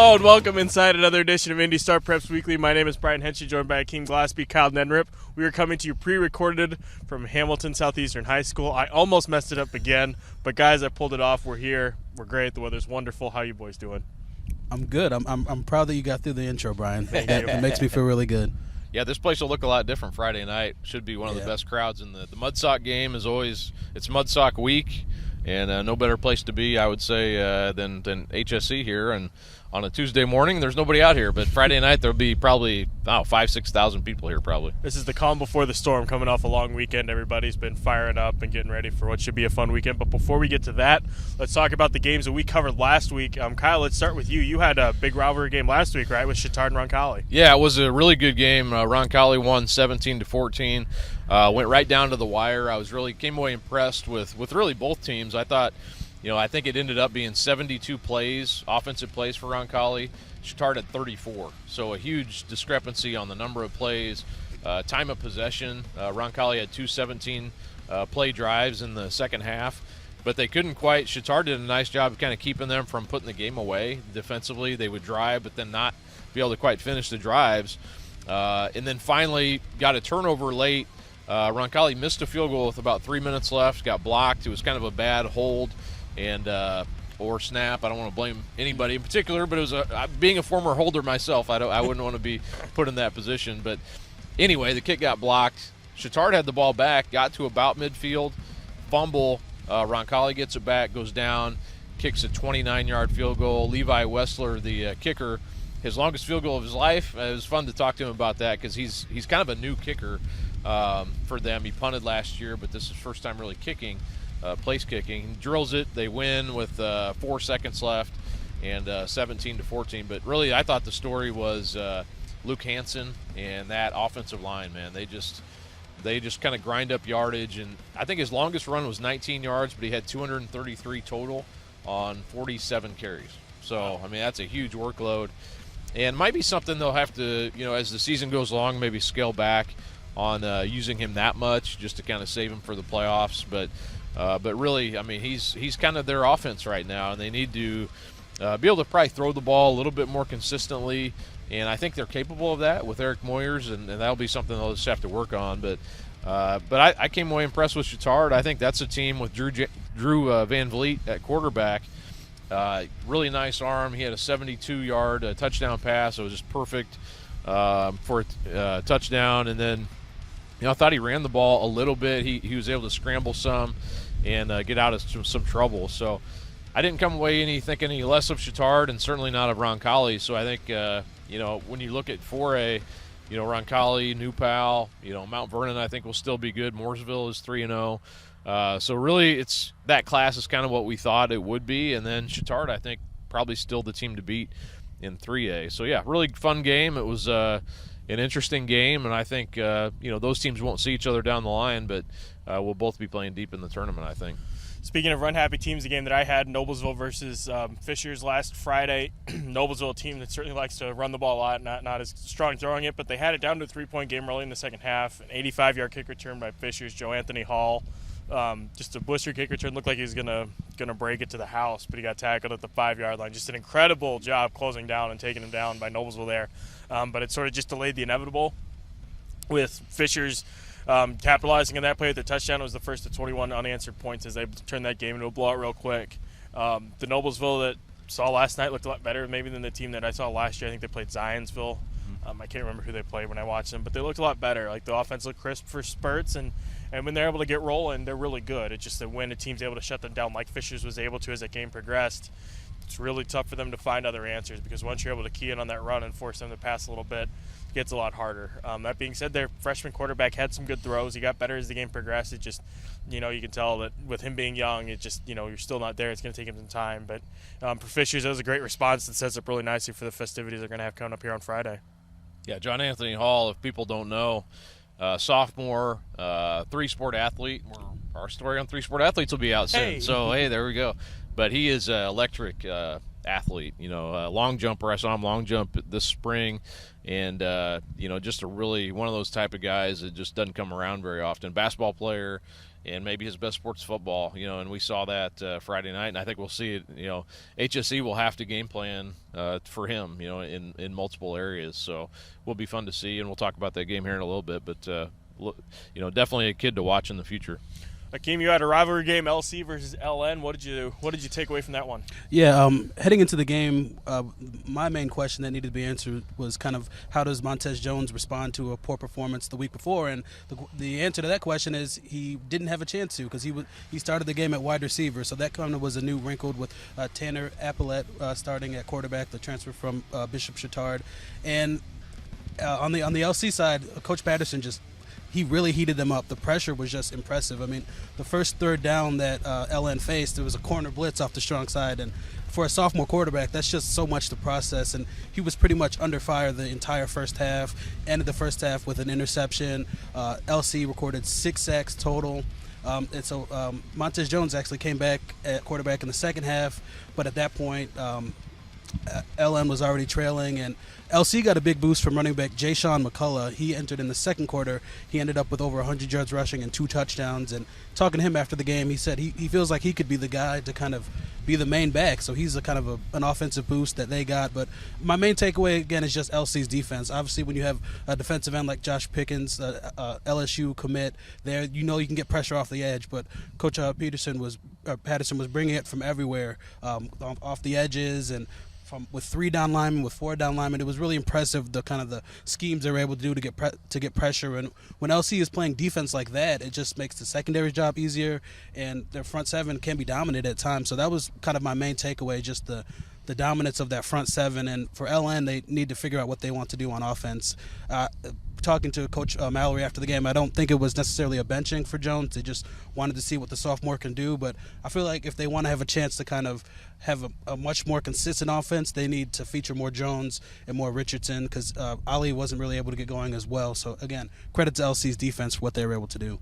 Hello and welcome inside another edition of IndyStar Preps Weekly. My name is Brian Haenchen, joined by Akeem, Glaspie, Neddenriep. We are coming to you pre-recorded from Hamilton Southeastern High School. I almost messed it up again, but guys, I pulled it off. We're here. We're great. The weather's wonderful. How you boys doing? I'm good. I'm proud that you got through the intro, Brian. Thank you. It makes me feel really good. Yeah, this place will look a lot different Friday night. Should be one of the best crowds in the Mudsock game. Is always, it's Mudsock week, and no better place to be, I would say, than IHSAA here. And on a Tuesday morning, there's nobody out here, but Friday night there'll be probably 5,000-6,000 people here probably. This is the calm before the storm, coming off a long weekend. Everybody's been firing up and getting ready for what should be a fun weekend. But before we get to that, let's talk about the games that we covered last week. Kyle, let's start with you. You had a big rivalry game last week, right, with Chittard and Roncalli? Yeah, it was a really good game. Roncalli won 17-14. Went right down to the wire. I came away impressed with really both teams. I thought, I think it ended up being 72 plays, offensive plays for Roncalli. Chittard at 34. So a huge discrepancy on the number of plays. Time of possession, Roncalli had 217 play drives in the second half, but they couldn't quite. Chittard did a nice job of kind of keeping them from putting the game away. Defensively, they would drive, but then not be able to quite finish the drives. And then finally got a turnover late. Roncalli missed a field goal with about 3 minutes left, got blocked. It was kind of a bad hold and or snap. I don't want to blame anybody in particular, but it was being a former holder myself, I wouldn't want to be put in that position. But anyway, the kick got blocked. Chittard had the ball back, got to about midfield, fumble. Roncalli gets it back, goes down, kicks a 29-yard field goal. Levi Wessler, the kicker, his longest field goal of his life. It was fun to talk to him about that because he's kind of a new kicker for them. He punted last year, but this is his first time really kicking. Place kicking. He drills it. They win with 4 seconds left and 17-14. But really, I thought the story was Luke Hansen and that offensive line, man. They just kind of grind up yardage. And I think his longest run was 19 yards, but he had 233 total on 47 carries. So, I mean, that's a huge workload. And might be something they'll have to, as the season goes along, maybe scale back on using him that much just to kind of save him for the playoffs. But really, I mean, he's kind of their offense right now, and they need to be able to probably throw the ball a little bit more consistently. And I think they're capable of that with Eric Moyers, and that'll be something they'll just have to work on. But I came away impressed with Chittard. I think that's a team with Drew Van Vliet at quarterback. Really nice arm. He had a 72-yard touchdown pass. It was just perfect for a touchdown. And then, I thought he ran the ball a little bit. He was able to scramble some and get out of some trouble. So I didn't come away thinking any less of Chittard and certainly not of Roncalli. So I think, when you look at 4A, Roncalli, New Pal, Mount Vernon I think will still be good. Mooresville is 3-0. So really it's that class is kind of what we thought it would be. And then Chittard I think probably still the team to beat in 3A. So, yeah, really fun game. It was an interesting game, and I think, those teams won't see each other down the line, but we'll both be playing deep in the tournament, I think. Speaking of run-happy teams, the game that I had, Noblesville versus Fishers last Friday. Noblesville, a team that certainly likes to run the ball a lot, not as strong throwing it, but they had it down to a 3-point game early in the second half. An 85-yard kick return by Fishers, Joe Anthony Hall. Just a blister kick return. Looked like he was gonna break it to the house, but he got tackled at the 5-yard line. Just an incredible job closing down and taking him down by Noblesville there. But it sort of just delayed the inevitable with Fishers capitalizing on that play with the touchdown. It was the first of 21 unanswered points as they turned that game into a blowout real quick. The Noblesville that saw last night looked a lot better maybe than the team that I saw last year. I think they played Zionsville. I can't remember who they played when I watched them, but they looked a lot better. Like, the offense looked crisp for spurts, and when they're able to get rolling, they're really good. It's just that when a team's able to shut them down like Fishers was able to as that game progressed, it's really tough for them to find other answers, because once you're able to key in on that run and force them to pass a little bit, it gets a lot harder. That being said, their freshman quarterback had some good throws. He got better as the game progressed. It just, you can tell that with him being young, it just, you're still not there. It's going to take him some time. But for Fishers, that was a great response that sets up really nicely for the festivities they're going to have coming up here on Friday. Yeah, John Anthony Hall, if people don't know, sophomore, 3-sport athlete. We're our story on 3 Sport Athletes will be out soon. Hey. So, hey, there we go. But he is an electric athlete, long jumper. I saw him long jump this spring, and, just a really one of those type of guys that just doesn't come around very often. Basketball player, and maybe his best sport's football, and we saw that Friday night, and I think we'll see it. HSE will have to game plan for him, in multiple areas. So will be fun to see, and we'll talk about that game here in a little bit. But definitely a kid to watch in the future. Akeem, you had a rivalry game, LC versus LN. What did you take away from that one? Yeah, heading into the game, my main question that needed to be answered was kind of how does Montez Jones respond to a poor performance the week before? And the answer to that question is he didn't have a chance to, because he started the game at wide receiver. So that kind of was a new wrinkle with Tanner Appalette starting at quarterback, the transfer from Bishop Chatard. And on the LC side, Coach Patterson he really heated them up. The pressure was just impressive. I mean, the first third down that LN faced, there was a corner blitz off the strong side, and for a sophomore quarterback, that's just so much to process. And he was pretty much under fire the entire first half. Ended the first half with an interception. LC recorded 6 sacks total. And so Montez Jones actually came back at quarterback in the second half, but at that point, LN was already trailing, and LC got a big boost from running back Jayshon McCullough. He entered in the second quarter. He ended up with over 100 yards rushing and 2 touchdowns. And talking to him after the game, he said he feels like he could be the guy to kind of be the main back. So he's a kind of an offensive boost that they got. But my main takeaway, again, is just LC's defense. Obviously, when you have a defensive end like Josh Pickens, LSU commit, there you can get pressure off the edge. But Coach Patterson was bringing it from everywhere, off the edges, and with 3 down linemen, with 4 down linemen. It was really impressive, the kind of the schemes they were able to do to get pressure. And when LC is playing defense like that, it just makes the secondary job easier, and their front seven can be dominant at times. So that was kind of my main takeaway, just the dominance of that front seven. And for LN, they need to figure out what they want to do on offense. Talking to Coach Mallory after the game, I don't think it was necessarily a benching for Jones. They just wanted to see what the sophomore can do. But I feel like if they want to have a chance to kind of have a much more consistent offense, they need to feature more Jones and more Richardson, because Ali wasn't really able to get going as well. So, again, credit to LC's defense for what they were able to do.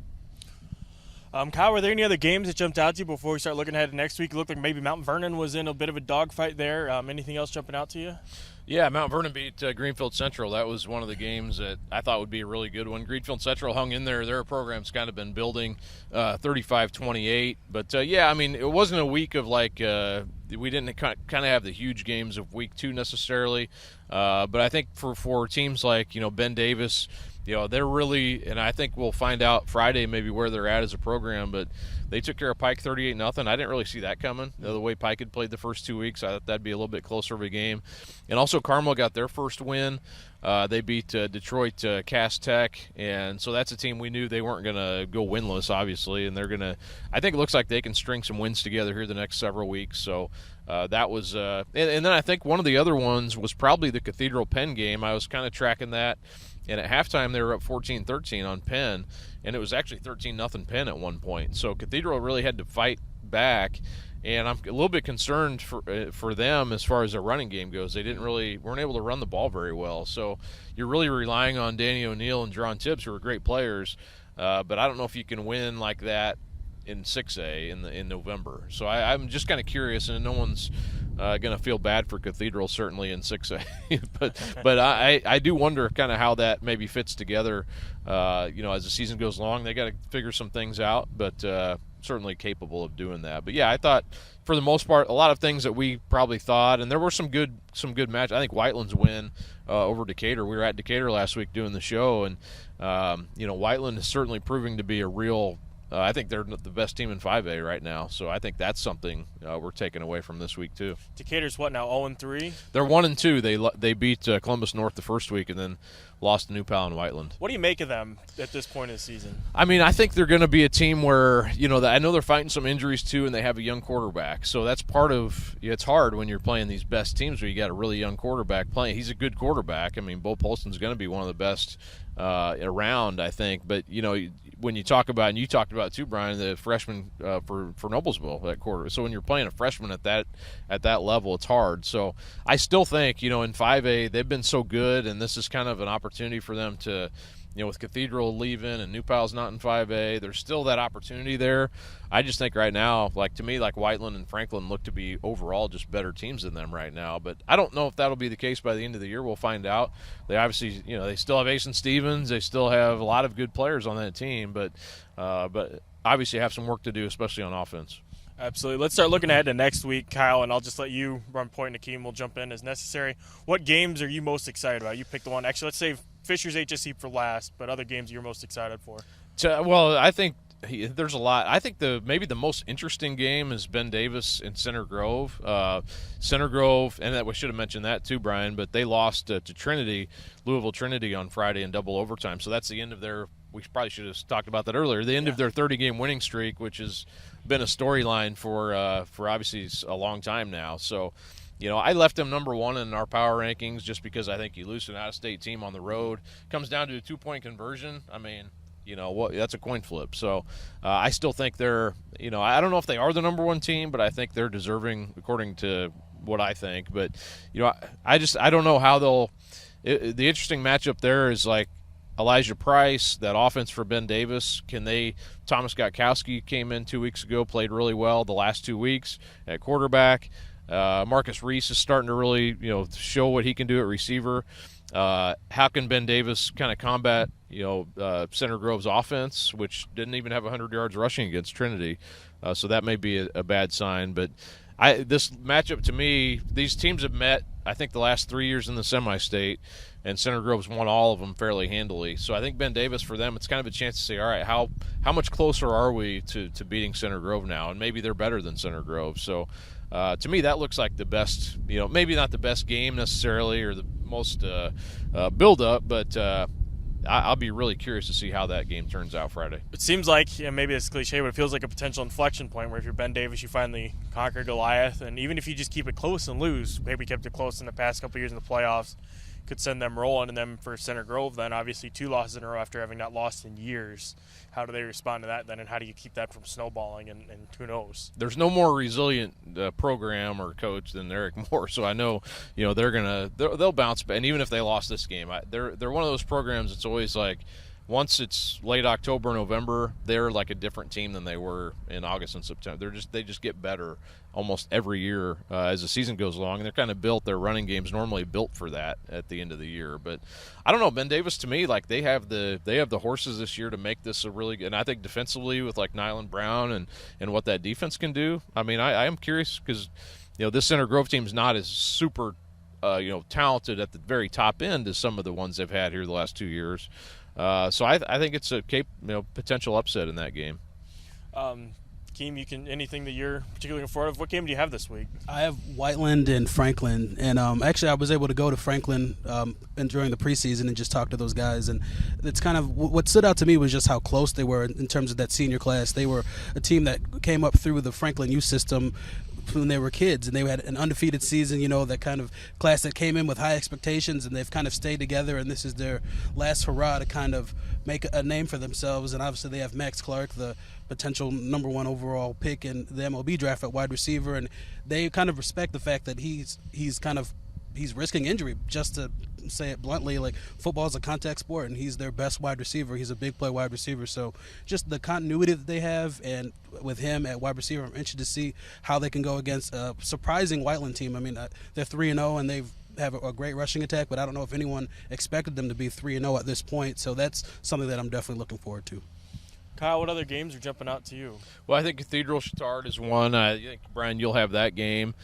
Kyle, were there any other games that jumped out to you before we start looking ahead to next week? It looked like maybe Mount Vernon was in a bit of a dogfight there. Anything else jumping out to you? Yeah, Mount Vernon beat Greenfield Central. That was one of the games that I thought would be a really good one. Greenfield Central hung in there. Their program's kind of been building 35-28. But, it wasn't a week of we didn't kind of have the huge games of week 2 necessarily. But I think for teams like, Ben Davis, they're really, and I think we'll find out Friday maybe where they're at as a program, but they took care of Pike 38-0. I didn't really see that coming. The way Pike had played the first 2 weeks, I thought that'd be a little bit closer of a game. And also Carmel got their first win. They beat Detroit Cass Tech, and so that's a team we knew they weren't going to go winless, obviously, and they're going to – I think it looks like they can string some wins together here the next several weeks. So that was and then I think one of the other ones was probably the Cathedral Penn game. I was kind of tracking that. And at halftime, they were up 14-13 on Penn, and it was actually 13-0 Penn at one point. So Cathedral really had to fight back, and I'm a little bit concerned for them as far as their running game goes. They weren't able to run the ball very well. So you're really relying on Danny O'Neill and Jerron Tibbs, who are great players, but I don't know if you can win like that in 6A in November. So I'm just kind of curious, and no one's going to feel bad for Cathedral certainly in 6A. but I do wonder kind of how that maybe fits together. As the season goes along, they got to figure some things out, but certainly capable of doing that. But yeah, I thought for the most part, a lot of things that we probably thought, and there were some good matches. I think Whiteland's win over Decatur. We were at Decatur last week doing the show, and Whiteland is certainly proving to be a real. I think they're the best team in 5A right now, so I think that's something we're taking away from this week too. Decatur's what now, 0-3? They're 1-2. They beat Columbus North the first week and then lost to New Pal and Whiteland. What do you make of them at this point of the season? I mean, I think they're going to be a team where, I know they're fighting some injuries too, and they have a young quarterback. So that's part of it's hard when you're playing these best teams where you got a really young quarterback playing. He's a good quarterback. I mean, Bo Polston's going to be one of the best around, I think. But, when you talk about, and you talked about too, Brian, the freshman for Noblesville that quarter. So when you're playing a freshman at that level, it's hard. So I still think, in 5A, they've been so good, and this is kind of an opportunity opportunity for them to, with Cathedral leaving and New Pal's not in 5A, there's still that opportunity there. I just think right now, to me, Whiteland and Franklin look to be overall just better teams than them right now. But I don't know if that'll be the case by the end of the year. We'll find out. They obviously, they still have Ace and Stevens. They still have a lot of good players on that team, but obviously have some work to do, especially on offense. Absolutely. Let's start looking ahead to next week, Kyle, and I'll just let you run point, and Akeem will jump in as necessary. What games are you most excited about? You pick the one. Actually, let's save Fisher's HSC for last, but other games you're most excited for. Well, I think there's a lot. I think maybe the most interesting game is Ben Davis and Center Grove. Center Grove, and we should have mentioned that too, Brian, but they lost to Trinity, Louisville Trinity on Friday in double overtime. So that's the end of their – we probably should have talked about that earlier. The end of their 30-game winning streak, which has been a storyline for obviously a long time now. So, I left them number one in our power rankings just because I think you lose to an out-of-state team on the road. Comes down to a 2-point conversion. I mean, that's a coin flip. So I still think they're, I don't know if they are the number one team, but I think they're deserving according to what I think. But, I don't know how they'll – the interesting matchup there is Elijah Price, that offense for Ben Davis. Thomas Gotkowski came in 2 weeks ago, played really well the last 2 weeks at quarterback. Marcus Reese is starting to really, show what he can do at receiver. How can Ben Davis kind of combat, Center Grove's offense, which didn't even have 100 yards rushing against Trinity? So that may be a bad sign. But this matchup, to me, these teams have met, I think, the last 3 years in the semi-state, and Center Grove's won all of them fairly handily. So I think Ben Davis, for them, it's kind of a chance to say, all right, how much closer are we to beating Center Grove now? And maybe they're better than Center Grove. So to me, that looks like the best, maybe not the best game necessarily or the most build-up, but I'll be really curious to see how that game turns out Friday. It seems like, maybe it's cliche, but it feels like a potential inflection point where if you're Ben Davis, you finally conquer Goliath, and even if you just keep it close and lose, maybe kept it close in the past couple years in the playoffs, could send them rolling. And then for Center Grove, then obviously 2 losses in a row after having not lost in years. How do they respond to that then, and how do you keep that from snowballing, and who knows? There's no more resilient program or coach than Eric Moore, so I know they'll bounce back. And even if they lost this game, they're one of those programs that's always once it's late October, November, they're like a different team than they were in August and September. They just get better almost every year as the season goes along, and they're kind of built. Their running game's normally built for that at the end of the year. But I don't know, Ben Davis, to me, they have the horses this year to make this a really good. And I think defensively with Nyland Brown and what that defense can do. I mean, I am curious because this Center Grove team's not as super talented at the very top end as some of the ones they've had here the last 2 years. So I think it's a potential upset in that game. Akeem, anything that you're particularly looking forward to? What game do you have this week? I have Whiteland and Franklin, and actually I was able to go to Franklin and during the preseason and just talk to those guys, and it's kind of what stood out to me was just how close they were in terms of that senior class. They were a team that came up through the Franklin youth system when they were kids, and they had an undefeated season, that kind of class that came in with high expectations, and they've kind of stayed together, and this is their last hurrah to kind of make a name for themselves. And obviously they have Max Clark, the potential number 1 overall pick in the MLB draft at wide receiver, and they kind of respect the fact that he's risking injury, just to say it bluntly. Football is a contact sport, and he's their best wide receiver. He's a big play wide receiver. So just the continuity that they have, and with him at wide receiver, I'm interested to see how they can go against a surprising Whiteland team. I mean, they're 3-0, and they have a great rushing attack, but I don't know if anyone expected them to be 3-0 at this point. So that's something that I'm definitely looking forward to. Kyle, what other games are jumping out to you? Well, I think Cathedral Chittard is one. I think, Brian, you'll have that game.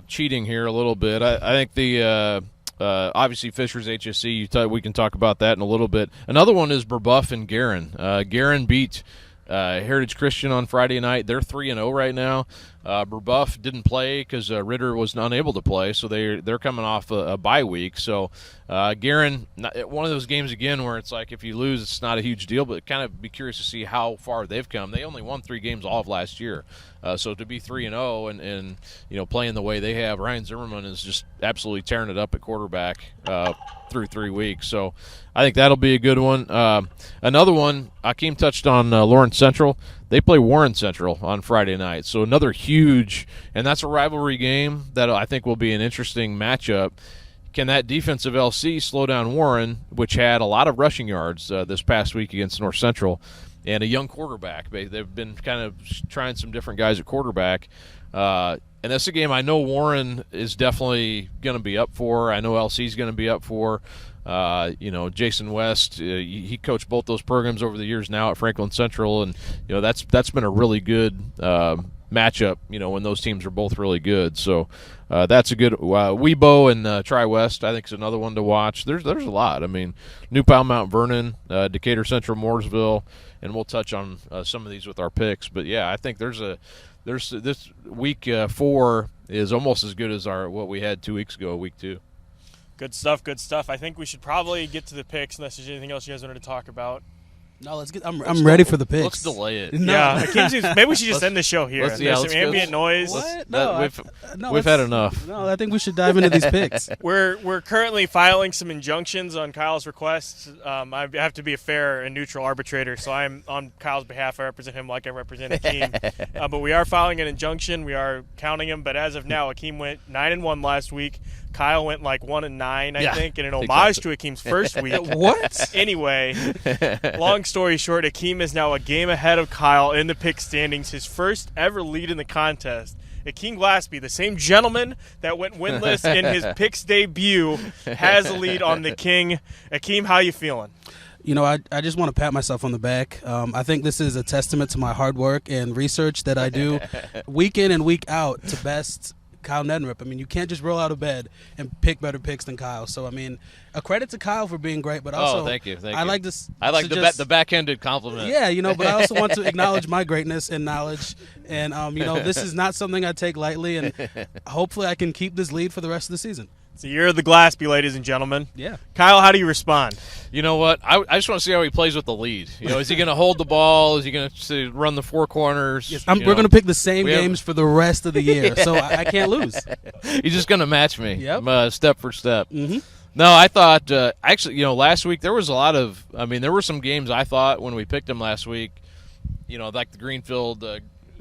Cheating here a little bit. I think the obviously Fisher's HSC, we can talk about that in a little bit. Another one is Brebeuf and Guerin. Guerin beat Heritage Christian on Friday night. They're 3-0 right now. Brebeuf didn't play because Ritter was unable to play, so they're coming off a bye week. So Guerin, one of those games again where it's if you lose, it's not a huge deal, but kind of be curious to see how far they've come. They only won 3 games all of last year, so to be 3-0 and playing the way they have, Ryan Zimmerman is just absolutely tearing it up at quarterback through 3 weeks. So I think that'll be a good one. Another one, Akeem touched on Lawrence Central. They play Warren Central on Friday night. So another huge, and that's a rivalry game that I think will be an interesting matchup. can that defensive LC slow down Warren, which had a lot of rushing yards this past week against North Central, and a young quarterback. They've been kind of trying some different guys at quarterback. And that's a game I know Warren is definitely going to be up for. I know LC's going to be up for. Jason West, he coached both those programs over the years now at Franklin Central, and that's been a really good matchup. When those teams are both really good, so that's a good Webo and Tri-West. I think is another one to watch. There's a lot. I mean, New Pal, Mount Vernon, Decatur Central, Mooresville, and we'll touch on some of these with our picks. But yeah, I think there's this week 4 is almost as good as what we had 2 weeks ago, week 2. Good stuff, good stuff. I think we should probably get to the picks unless there's anything else you guys wanted to talk about. No, let's get. I'm ready for the picks. Let's delay it. No. Yeah, maybe we should just end the show here. There's some ambient noise. What? We've had enough. No, I think we should dive into these picks. We're currently filing some injunctions on Kyle's request. I have to be a fair and neutral arbitrator, so I'm on Kyle's behalf. I represent him like I represent Akeem. But we are filing an injunction. We are counting him. But as of now, Akeem went 9-1 last week. Kyle went like 1-9, I think, in an homage to Akeem's first week. What? Anyway, long story short, Akeem is now a game ahead of Kyle in the pick standings, his first ever lead in the contest. Akeem Glaspie, the same gentleman that went winless in his picks debut, has a lead on the king. Akeem, how you feeling? I just want to pat myself on the back. I think this is a testament to my hard work and research that I do week in and week out to best Kyle Neddenriep. I mean, you can't just roll out of bed and pick better picks than Kyle. So, I mean, a credit to Kyle for being great, but also thank you. I like this. I like the backhanded compliment. Yeah, but I also want to acknowledge my greatness and knowledge. And, this is not something I take lightly, and hopefully I can keep this lead for the rest of the season. So you're the Glaspie, ladies and gentlemen. Yeah. Kyle, how do you respond? You know what? I just want to see how he plays with the lead. Is he going to hold the ball? Is he going to run the 4 corners? Yes, we're going to pick the same games for the rest of the year, so I can't lose. He's just going to match me step for step. Mm-hmm. No, I thought actually, last week there was there were some games I thought when we picked him last week, like the Greenfield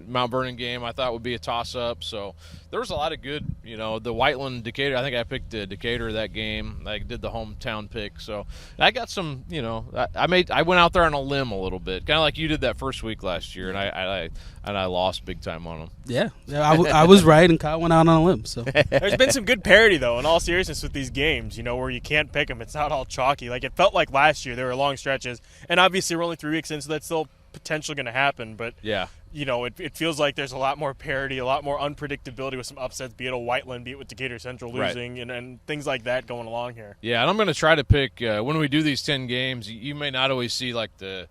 Mount Vernon game I thought would be a toss-up. So there was a lot of good, the Whiteland Decatur. I think I picked Decatur that game. I did the hometown pick. So I got some, I went out there on a limb a little bit, kind of like you did that first week last year, and I lost big time on them. Yeah, I was right, and Kyle went out on a limb. So there's been some good parity though, in all seriousness, with these games. Where you can't pick them. It's not all chalky. Like it felt like last year there were long stretches, and obviously we're only 3 weeks in, so that's still potentially going to happen. But yeah. It feels like there's a lot more parity, a lot more unpredictability with some upsets, be it a Whiteland, be it with Decatur Central losing, and things like that going along here. Yeah, and I'm going to try to pick, when we do these 10 games, you may not always see like the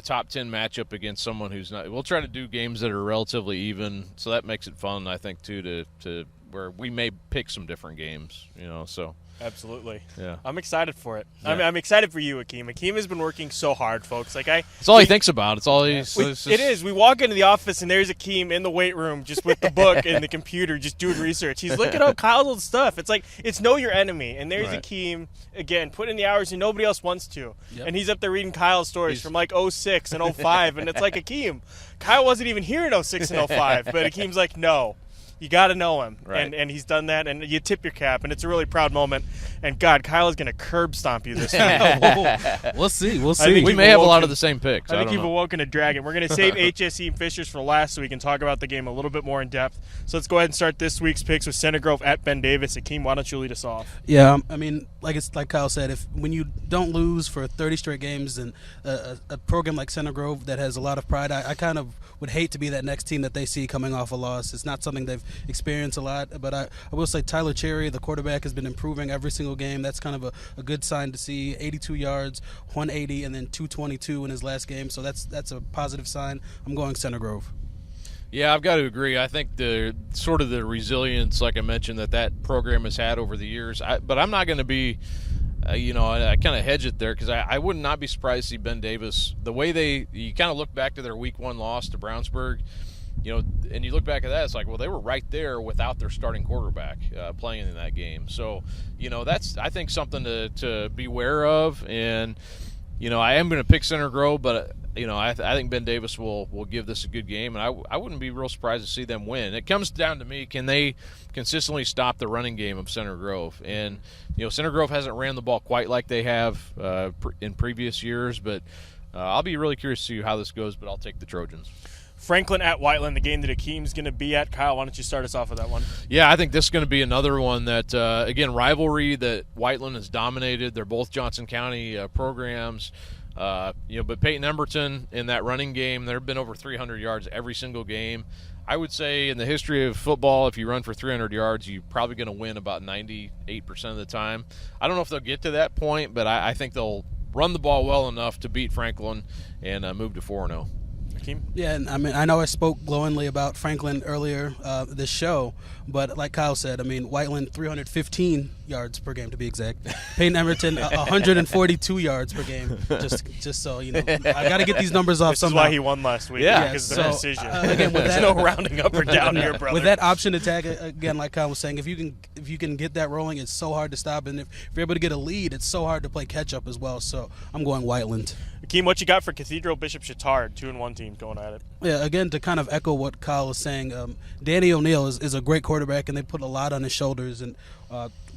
top 10 matchup against someone who's not. We'll try to do games that are relatively even, so that makes it fun, I think, too, to where we may pick some different games, so. Absolutely. Yeah. I'm excited for it. Yeah. I'm excited for you, Akeem. Akeem has been working so hard, folks. It's all he thinks about. It's all he's. It is. We walk into the office and there's Akeem in the weight room, just with the book and the computer, just doing research. He's looking up Kyle's old stuff. It's like it's know your enemy, and there's Akeem again, putting in the hours and nobody else wants to. Yep. And he's up there reading Kyle's stories from like 06 and 05, and it's like Akeem. Kyle wasn't even here in 06 and 05, but Akeem's like, no. You got to know him, and he's done that, and you tip your cap, and it's a really proud moment. And, God, Kyle is going to curb stomp you this week. We'll see. We may have a lot of the same picks. I think you've awoken a dragon. We're going to save HSE and Fishers for last week and talk about the game a little bit more in depth. So let's go ahead and start this week's picks with Center Grove at Ben Davis. Akeem, why don't you lead us off? Yeah, I mean, like Kyle said, when you don't lose for 30 straight games and a program like Center Grove that has a lot of pride, I kind of would hate to be that next team that they see coming off a loss. It's not something they've experienced a lot, but I will say Tyler Cherry, the quarterback, has been improving every single game. That's kind of a good sign to see. 82 yards, 180, and then 222 in his last game, so that's a positive sign. I'm going Center Grove. Yeah, I've got to agree. I think the resilience, like I mentioned, that program has had over the years. But I'm not going to be, I kind of hedge it there because I would not be surprised to see Ben Davis, the way you kind of look back to their Week 1 loss to Brownsburg, and you look back at that, it's like, well, they were right there without their starting quarterback playing in that game. So, that's, I think, something to beware of. And, I am going to pick Center Grove, but I think Ben Davis will give this a good game, and I wouldn't be real surprised to see them win. It comes down to me, can they consistently stop the running game of Center Grove? And Center Grove hasn't ran the ball quite like they have in previous years, but I'll be really curious to see how this goes, but I'll take the Trojans. Franklin at Whiteland, the game that Akeem's going to be at. Kyle, why don't you start us off with that one? Yeah, I think this is going to be another one that, again, rivalry that Whiteland has dominated. They're both Johnson County programs. But Peyton Emberton in that running game, there have been over 300 yards every single game. I would say in the history of football, if you run for 300 yards, you're probably going to win about 98% of the time. I don't know if they'll get to that point, but I think they'll run the ball well enough to beat Franklin and move to 4-0. Akeem? Yeah, and I know I spoke glowingly about Franklin earlier this show, but like Kyle said, Whiteland 315 yards per game to be exact. Peyton Emberton 142 yards per game. Just so you know, I got to get these numbers off somehow. This is why he won last week. Yeah, because of the decision. Again, with There's no rounding up or down here, brother. With that option attack, again, like Kyle was saying, if you can get that rolling, it's so hard to stop, and if you're able to get a lead, it's so hard to play catch up as well. So I'm going Whiteland. Akeem, what you got for Cathedral Bishop Chittard? 2-1 team going at it. Yeah, again, to kind of echo what Kyle was saying, Danny O'Neill is a great quarterback, and they put a lot on his shoulders. And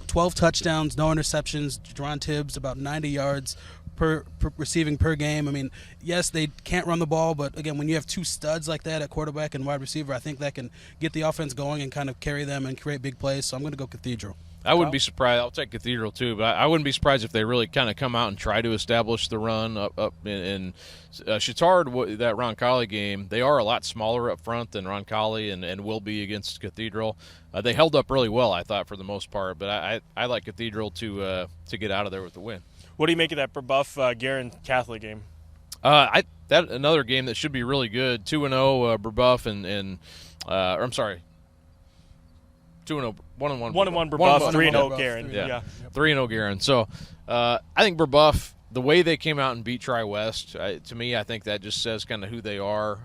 12 touchdowns, no interceptions. Jerron Tibbs, about 90 yards per receiving per game. Yes, they can't run the ball, but again, when you have two studs like that at quarterback and wide receiver, I think that can get the offense going and kind of carry them and create big plays. So I'm going to go Cathedral. I wouldn't be surprised. I'll take Cathedral too, but I wouldn't be surprised if they really kind of come out and try to establish the run up in Chittard. That Roncalli game, they are a lot smaller up front than Roncalli and will be against Cathedral. They held up really well, I thought, for the most part, but I like Cathedral to get out of there with the win. What do you make of that Brebeuf Guerin Catholic game? That another game that should be really good. 2-0 Brebeuf and I'm sorry. 2-0, 1-1. 1-1 Brebeuf, 3-0 Guerin. Yeah, 3-0 Guerin. So I think Brebeuf, the way they came out and beat Tri-West, to me, I think that just says kind of who they are.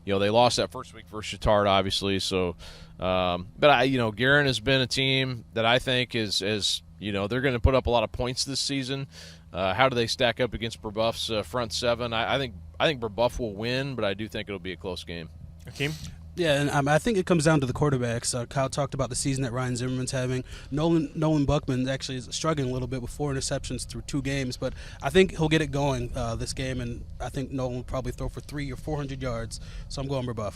They lost that first week versus Chittard, obviously. So, but Guerin has been a team that I think is they're going to put up a lot of points this season. How do they stack up against Brebeuf's front seven? I think Brebeuf will win, but I do think it'll be a close game. Akeem? Yeah, and I think it comes down to the quarterbacks. Kyle talked about the season that Ryan Zimmerman's having. Nolan Buckman actually is struggling a little bit with 4 interceptions through 2 games, but I think he'll get it going this game, and I think Nolan will probably throw for 300 or 400 yards. So I'm going Brebeuf.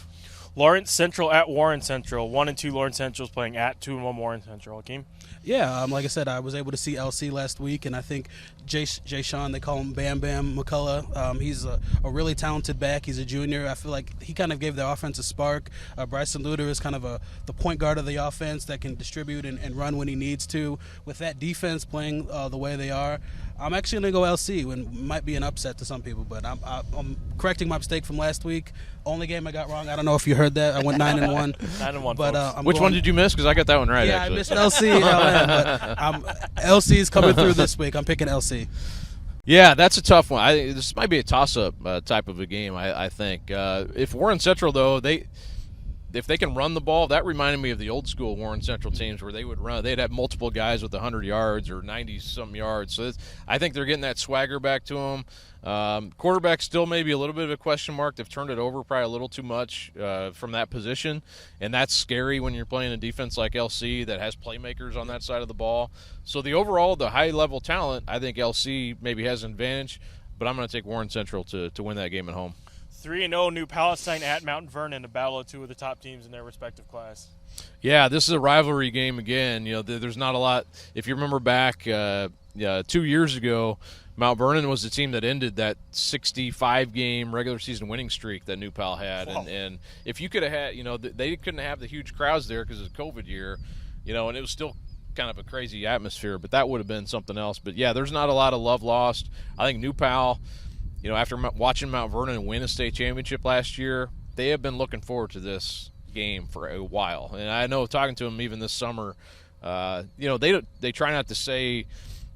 Lawrence Central at Warren Central. 1-2 Lawrence Central is playing at 2-1 Warren Central. Akeem? Yeah, like I said, I was able to see LC last week, and I think Jay Sean, they call him Bam Bam McCullough. He's a really talented back. He's a junior. I feel like he kind of gave the offense a spark. Bryson Luter is kind of the point guard of the offense that can distribute and run when he needs to. With that defense playing the way they are, I'm actually going to go LC. When might be an upset to some people, but I'm correcting my mistake from last week. Only game I got wrong. I don't know if you heard that. I went 9-1. 9-1. But which one did you miss? Because I got that one right. Yeah, actually. I missed LC. But LC is coming through this week. I'm picking LC. Yeah, that's a tough one. This might be a toss-up type of a game, I think. If Warren Central, though, if they can run the ball, that reminded me of the old school Warren Central teams where they would run. They'd have multiple guys with 100 yards or 90-some yards. So I think they're getting that swagger back to them. Quarterback still maybe a little bit of a question mark. They've turned it over probably a little too much from that position, and that's scary when you're playing a defense like LC that has playmakers on that side of the ball. So the high-level talent, I think LC maybe has an advantage, but I'm going to take Warren Central to win that game at home. 3-0 New Palestine at Mount Vernon, a battle of 2 of the top teams in their respective class. Yeah, this is a rivalry game again. There's not a lot. If you remember back 2 years ago, Mount Vernon was the team that ended that 65-game regular season winning streak that New Pal had. And if you could have had, they couldn't have the huge crowds there because of the COVID year, and it was still kind of a crazy atmosphere, but that would have been something else. But, yeah, there's not a lot of love lost. I think New Pal, after watching Mount Vernon win a state championship last year, they have been looking forward to this game for a while. And I know talking to them even this summer, they try not to say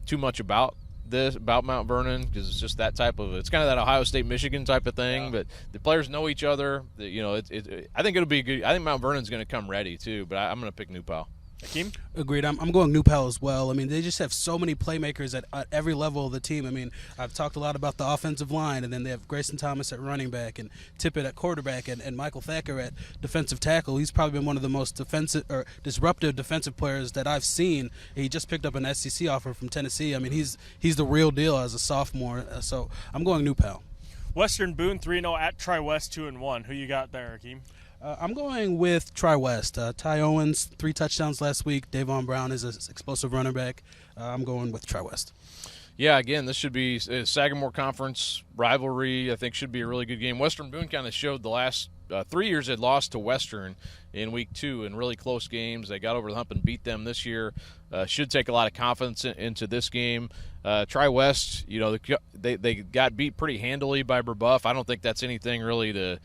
too much about Mount Vernon because it's just that type of, it's kind of that Ohio State Michigan type of thing. Yeah. But the players know each other. I think it'll be good. I think Mount Vernon's going to come ready too, but I'm going to pick New Pal. Akeem? Agreed. I'm going New Pal as well. I mean, they just have so many playmakers at every level of the team. I mean, I've talked a lot about the offensive line, and then they have Grayson Thomas at running back and Tippett at quarterback and Michael Thacker at defensive tackle. He's probably been one of the most disruptive defensive players that I've seen. He just picked up an SEC offer from Tennessee. I mean, he's the real deal as a sophomore. So I'm going New Pal. Western Boone 3-0 at Tri-West 2-1. Who you got there, Akeem? I'm going with Tri-West. Ty Owens, 3 touchdowns last week. Davon Brown is an explosive running back. I'm going with Tri-West. Yeah, again, this should be a Sagamore Conference rivalry. I think should be a really good game. Western Boone kind of showed the last 3 years they'd lost to Western in week 2 in really close games. They got over the hump and beat them this year. Should take a lot of confidence into this game. Tri-West, they got beat pretty handily by Brebeuf. I don't think that's anything really to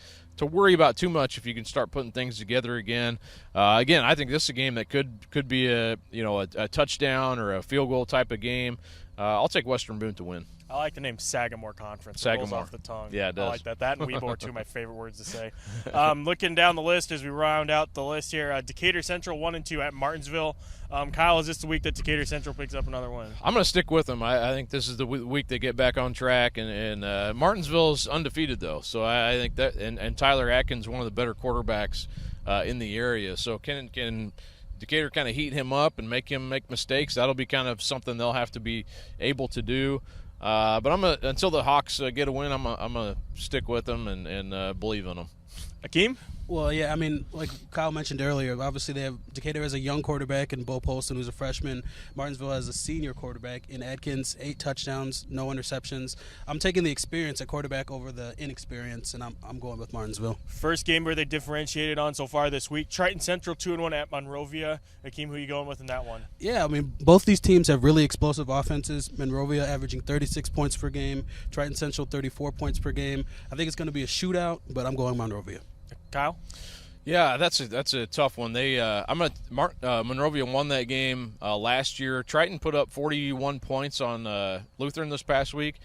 worry about too much if you can start putting things together again. Again, I think this is a game that could be a touchdown or a field goal type of game. I'll take Western Boone to win. I like the name Sagamore Conference. Sagamore. It rolls off the tongue. Yeah, it does. I like that. That and Weebo are two of my favorite words to say. Looking down the list as we round out the list here, Decatur Central 1-2 at Martinsville. Kyle, is this the week that Decatur Central picks up another win? I'm going to stick with them. I think this is the week they get back on track. And Martinsville's undefeated, though. So I think that – and Tyler Atkins, one of the better quarterbacks in the area. So can Decatur kind of heat him up and make him make mistakes? That'll be kind of something they'll have to be able to do. But until the Hawks get a win, I'm gonna stick with them and believe in them. Akeem? Well, yeah, I mean, like Kyle mentioned earlier, obviously they have Decatur has a young quarterback in Bo Polston, who's a freshman. Martinsville has a senior quarterback in Adkins, 8 touchdowns, no interceptions. I'm taking the experience at quarterback over the inexperience, and I'm going with Martinsville. First game where they differentiated on so far this week. Triton Central 2-1 at Monrovia. Akeem, who are you going with in that one? Yeah, I mean, both these teams have really explosive offenses. Monrovia averaging 36 points per game, Triton Central 34 points per game. I think it's going to be a shootout, but I'm going Monrovia. Kyle? Yeah, that's a tough one. Monrovia won that game last year. Triton put up 41 points on Lutheran this past week.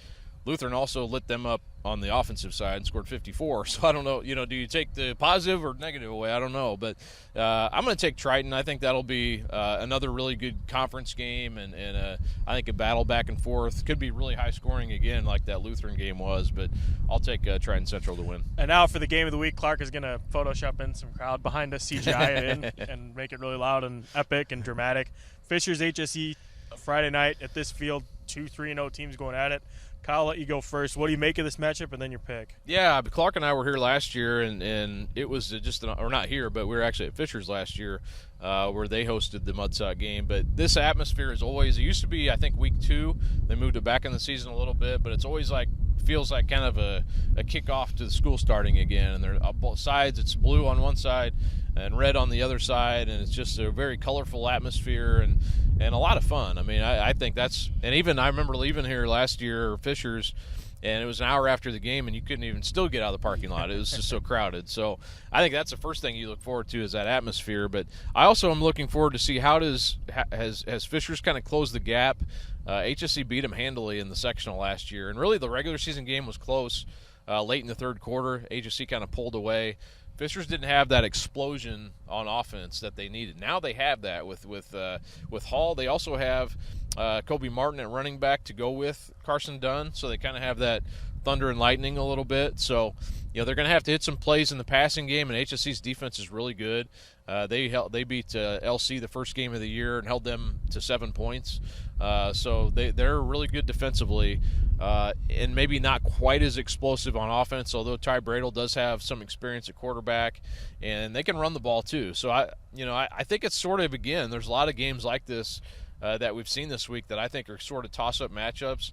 Lutheran also lit them up on the offensive side and scored 54. So I don't know, do you take the positive or negative away? I don't know. But I'm going to take Triton. I think that'll be another really good conference game, and I think a battle back and forth. Could be really high scoring again like that Lutheran game was, but I'll take Triton Central to win. And now for the game of the week, Clark is going to Photoshop in some crowd behind us, CGI it in, and make it really loud and epic and dramatic. Fisher's HSE Friday night at this field, 2 3-0 teams going at it. Kyle, I'll let you go first. What do you make of this matchup, and then your pick? Yeah, Clark and I were here last year, and it was or not here, but we were actually at Fisher's last year where they hosted the Mudsock game. But this atmosphere is always – it used to be, I think, week 2. They moved it back in the season a little bit, but it's always feels like kind of a kickoff to the school starting again. And they're on both sides. It's blue on one side and red on the other side, and it's just a very colorful atmosphere and a lot of fun. I mean, I think that's – and even I remember leaving here last year, Fisher's, and it was an hour after the game, and you couldn't even still get out of the parking lot. It was just so crowded. So I think that's the first thing you look forward to is that atmosphere. But I also am looking forward to see has Fisher's kind of closed the gap. HSC beat them handily in the sectional last year, and really the regular season game was close late in the third quarter. HSC kind of pulled away. Fisher's didn't have that explosion on offense that they needed. Now they have that with Hall. They also have Kobe Martin at running back to go with Carson Dunn, so they kind of have that thunder and lightning a little bit. So, they're going to have to hit some plays in the passing game, and HSC's defense is really good. They beat LC the first game of the year and held them to 7 points. So they're really good defensively, and maybe not quite as explosive on offense, although Ty Bradle does have some experience at quarterback, and they can run the ball too. So I think it's sort of, again, there's a lot of games like this that we've seen this week that I think are sort of toss-up matchups.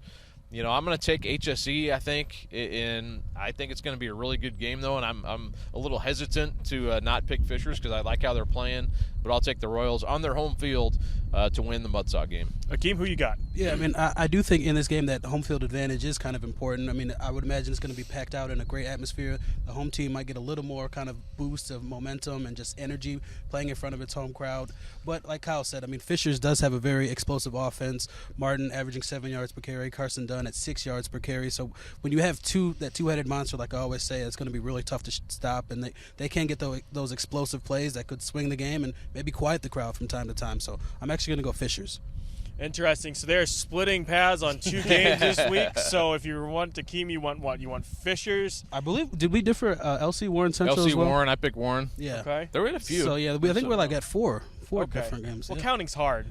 I'm going to take HSE, I think, and I think it's going to be a really good game, though, and I'm a little hesitant to not pick Fishers because I like how they're playing, but I'll take the Royals on their home field to win the Mudsock game. Akeem, who you got? Yeah, I mean, I do think in this game that home field advantage is kind of important. I mean, I would imagine it's going to be packed out in a great atmosphere. The home team might get a little more kind of boost of momentum and just energy playing in front of its home crowd. But like Kyle said, I mean, Fishers does have a very explosive offense. Martin averaging 7 yards per carry, Carson Dunn done at 6 yards per carry. So when you have that two-headed monster, like I always say, it's going to be really tough to stop, and they can get those explosive plays that could swing the game and maybe quiet the crowd from time to time. So I'm actually going to go Fishers. Interesting. So they're splitting paths on 2 games this week. So if you want Akeem, you want what? You want Fishers? I believe. Did we differ? LC Warren Central LC as well? Warren, I picked Warren. Yeah. Okay. There were a few. So yeah, I think we're like at four Okay. different games. Well, yeah. counting's hard.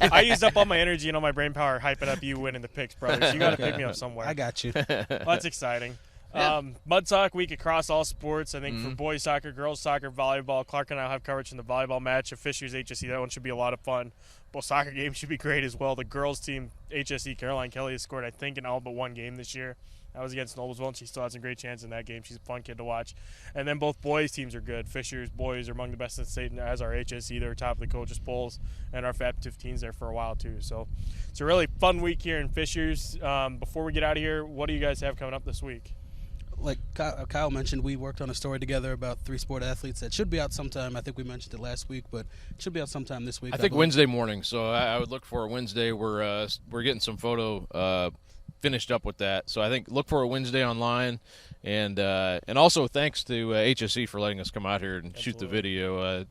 I used up all my energy and all my brain power hyping up you winning the picks, brother. So you got to pick me up somewhere. I got you. Well, that's exciting. Mud Sock week across all sports. I think for boys soccer, girls soccer, volleyball. Clark and I will have coverage from the volleyball match of Fishers HSE. That one should be a lot of fun. Both soccer games should be great as well. The girls team, HSE, Caroline Kelly, has scored, I think, in all but one game this year. That was against Noblesville, and she still has a great chance in that game. She's a fun kid to watch. And then both boys teams are good. Fishers boys are among the best in the state, as our HSE. They're top of the coaches' polls, and our Fab 15's there for a while too. So it's a really fun week here in Fishers. Before we get out of here, what do you guys have coming up this week? Like Kyle mentioned, we worked on a story together about 3 sport athletes that should be out sometime. I think we mentioned it last week, but it should be out sometime this week. I think Wednesday morning, so I would look for a Wednesday. We're getting some photo finished up with that, so I think look for a Wednesday online, and also thanks to HSE for letting us come out here and shoot the video.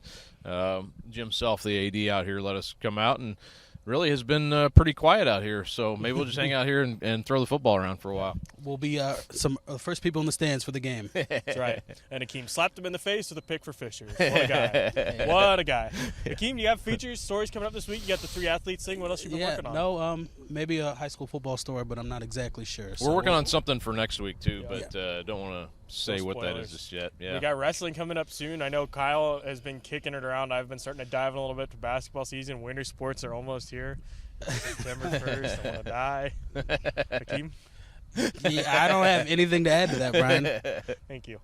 Jim Self, the AD out here, let us come out and really has been pretty quiet out here, so maybe we'll just hang out here and throw the football around for a while. We'll be some first people in the stands for the game. That's right. And Akeem slapped him in the face with a pick for Fishers. What a guy. What a guy. Akeem, do you have features, stories coming up this week? You got the 3 athletes thing. What else you been working on? No, maybe a high school football story, but I'm not exactly sure. We're working on something for next week, too, but don't want to say No what that spoilers. is just yet. Yeah. We got wrestling coming up soon. I know Kyle has been kicking it around. I've been starting to dive in a little bit to basketball season. Winter sports are almost here. September 1st, I want to die. Akeem? Yeah, I don't have anything to add to that, Brian. Thank you.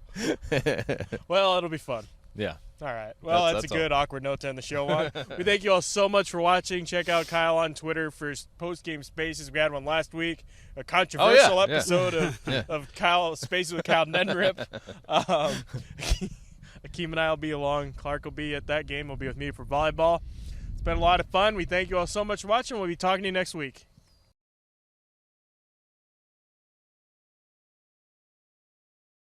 Well, it'll be fun. Yeah. All right. Well, that's a good awkward note to end the show on. We thank you all so much for watching. Check out Kyle on Twitter for post-game spaces. We had one last week, a controversial episode of Kyle Spaces with Kyle Neddenriep. Akeem and I will be along. Clark will be at that game. He'll be with me for volleyball. It's been a lot of fun. We thank you all so much for watching. We'll be talking to you next week.